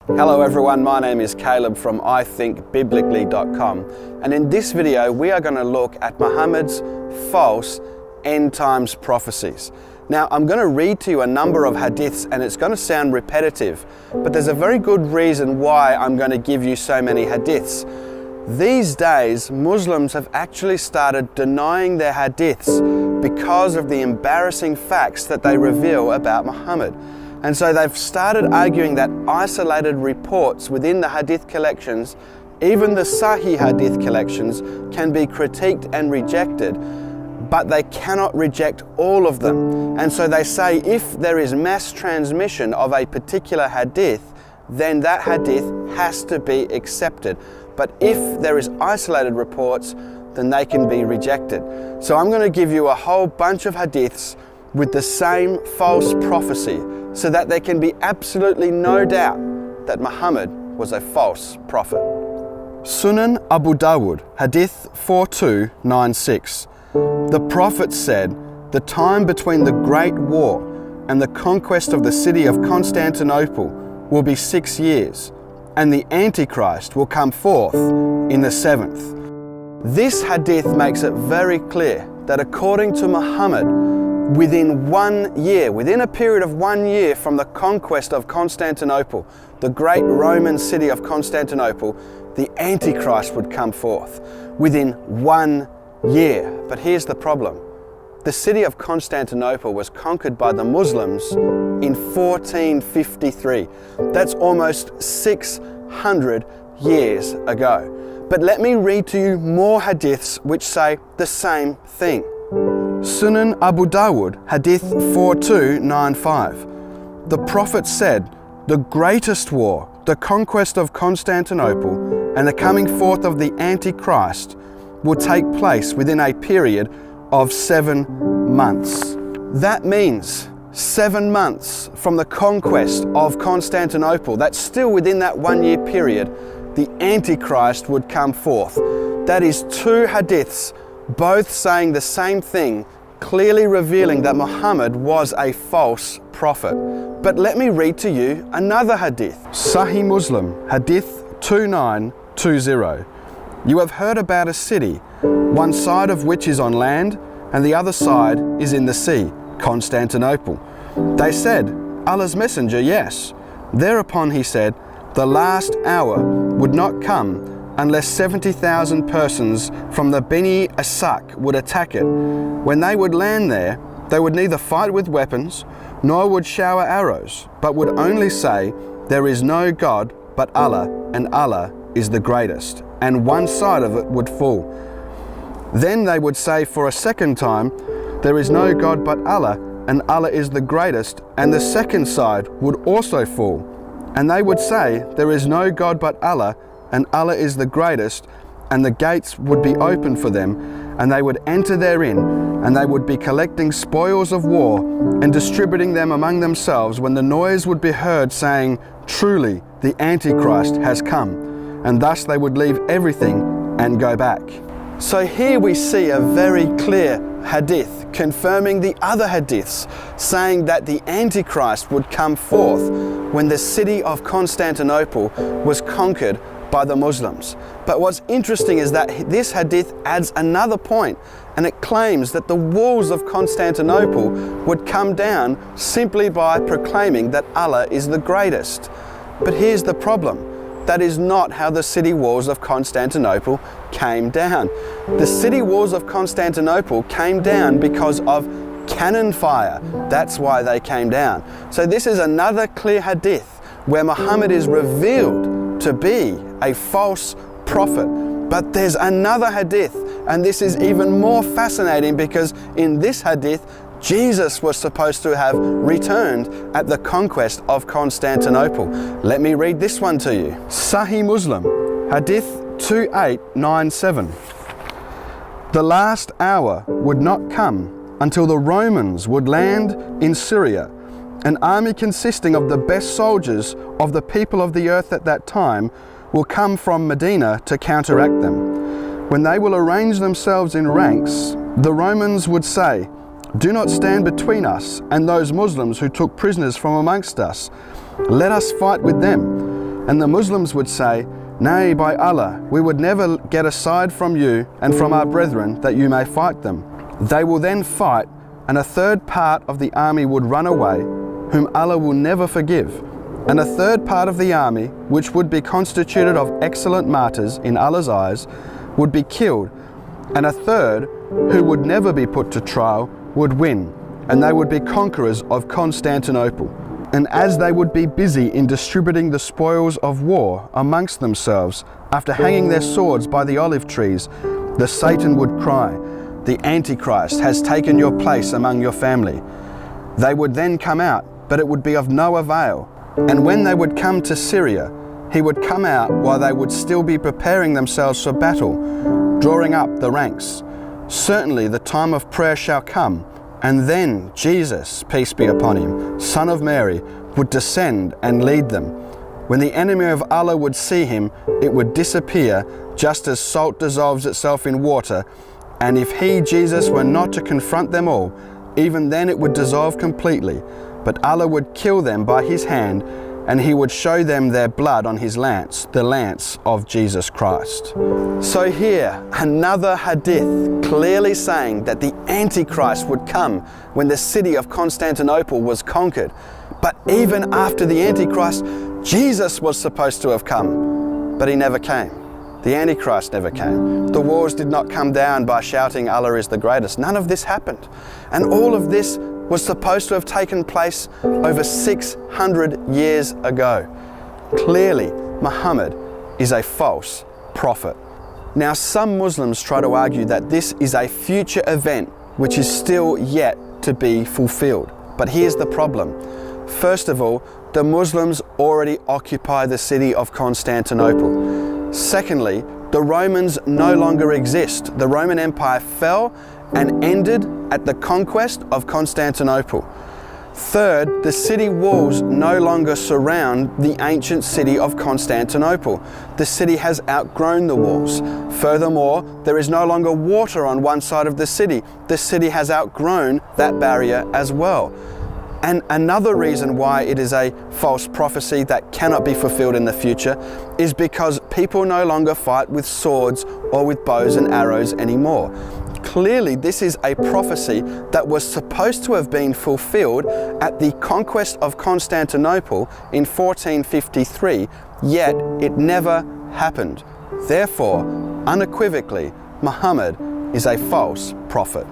Hello everyone, my name is Caleb from ithinkbiblically.com, and in this video we are going to look at Muhammad's false end times prophecies. Now I'm going to read to you a number of hadiths and it's going to sound repetitive, but there's a very good reason why I'm going to give you so many hadiths. These days Muslims have actually started denying their hadiths because of the embarrassing facts that they reveal about Muhammad. And so they've started arguing that isolated reports within the hadith collections, even the Sahih hadith collections, can be critiqued and rejected, but they cannot reject all of them. And so they say if there is mass transmission of a particular hadith, then that hadith has to be accepted. But if there is isolated reports, then they can be rejected. So I'm going to give you a whole bunch of hadiths with the same false prophecy, so that there can be absolutely no doubt that Muhammad was a false prophet. Sunan Abu Dawud, Hadith 4296. The Prophet said, "The time between the Great War and the conquest of the city of Constantinople will be 6 years, and the Antichrist will come forth in the 7th. This hadith makes it very clear that according to Muhammad, within 1 year, within a period of 1 year from the conquest of Constantinople, the great Roman city of Constantinople, the Antichrist would come forth within 1 year. But here's the problem. The city of Constantinople was conquered by the Muslims in 1453. That's almost 600 years ago. But let me read to you more hadiths which say the same thing. Sunan Abu Dawud, Hadith 4295. The Prophet said, "The greatest war, the conquest of Constantinople, and the coming forth of the Antichrist will take place within a period of 7 months." That means 7 months from the conquest of Constantinople, that's still within that 1 year period, the Antichrist would come forth. That is 2 hadiths, both saying the same thing, clearly revealing that Muhammad was a false prophet. But let me read to you another hadith. Sahih Muslim, Hadith 2920. You have heard about a city, one side of which is on land, and the other side is in the sea, Constantinople. They said, Allah's Messenger, yes. Thereupon he said, the last hour would not come unless 70,000 persons from the Beni Asak would attack it. When they would land there, they would neither fight with weapons, nor would shower arrows, but would only say, there is no God but Allah, and Allah is the greatest, and one side of it would fall. Then they would say for a second time, there is no God but Allah, and Allah is the greatest, and the second side would also fall. And they would say, there is no God but Allah, and Allah is the greatest, and the gates would be open for them, and they would enter therein, and they would be collecting spoils of war and distributing them among themselves, when the noise would be heard saying, truly the Antichrist has come, and thus they would leave everything and go back. So here we see a very clear hadith confirming the other hadiths, saying that the Antichrist would come forth when the city of Constantinople was conquered by the Muslims. But what's interesting is that this hadith adds another point, and it claims that the walls of Constantinople would come down simply by proclaiming that Allah is the greatest. But here's the problem. That is not how the city walls of Constantinople came down. The city walls of Constantinople came down because of cannon fire. That's why they came down. So this is another clear hadith where Muhammad is revealed to be a false prophet. But there's another hadith, and this is even more fascinating because in this hadith, Jesus was supposed to have returned at the conquest of Constantinople. Let me read this one to you. Sahih Muslim, Hadith 2897. The last hour would not come until the Romans would land in Syria. An army consisting of the best soldiers of the people of the earth at that time will come from Medina to counteract them. When they will arrange themselves in ranks, the Romans would say, do not stand between us and those Muslims who took prisoners from amongst us. Let us fight with them. And the Muslims would say, "Nay, by Allah, we would never get aside from you and from our brethren that you may fight them." They will then fight, and a third part of the army would run away, whom Allah will never forgive. And a third part of the army, which would be constituted of excellent martyrs in Allah's eyes, would be killed, and a third, who would never be put to trial, would win, and they would be conquerors of Constantinople. And as they would be busy in distributing the spoils of war amongst themselves, after hanging their swords by the olive trees, the Satan would cry, "The Antichrist has taken your place among your family." They would then come out, but it would be of no avail. And when they would come to Syria, he would come out while they would still be preparing themselves for battle, drawing up the ranks. Certainly the time of prayer shall come, and then Jesus, peace be upon him, Son of Mary, would descend and lead them. When the enemy of Allah would see him, it would disappear, just as salt dissolves itself in water. And if he, Jesus, were not to confront them all, even then it would dissolve completely. But Allah would kill them by his hand, and he would show them their blood on his lance, the lance of Jesus Christ. So here, another hadith clearly saying that the Antichrist would come when the city of Constantinople was conquered. But even after the Antichrist, Jesus was supposed to have come, but he never came. The Antichrist never came. The walls did not come down by shouting, "Allah is the greatest." None of this happened. And all of this was supposed to have taken place over 600 years ago. Clearly, Muhammad is a false prophet. Now, some Muslims try to argue that this is a future event which is still yet to be fulfilled. But here's the problem. First of all, the Muslims already occupy the city of Constantinople. Secondly, the Romans no longer exist. The Roman Empire fell and ended at the conquest of Constantinople. Third, the city walls no longer surround the ancient city of Constantinople. The city has outgrown the walls. Furthermore, there is no longer water on one side of the city. The city has outgrown that barrier as well. And another reason why it is a false prophecy that cannot be fulfilled in the future is because people no longer fight with swords or with bows and arrows anymore. Clearly, this is a prophecy that was supposed to have been fulfilled at the conquest of Constantinople in 1453, yet it never happened. Therefore, unequivocally, Muhammad is a false prophet.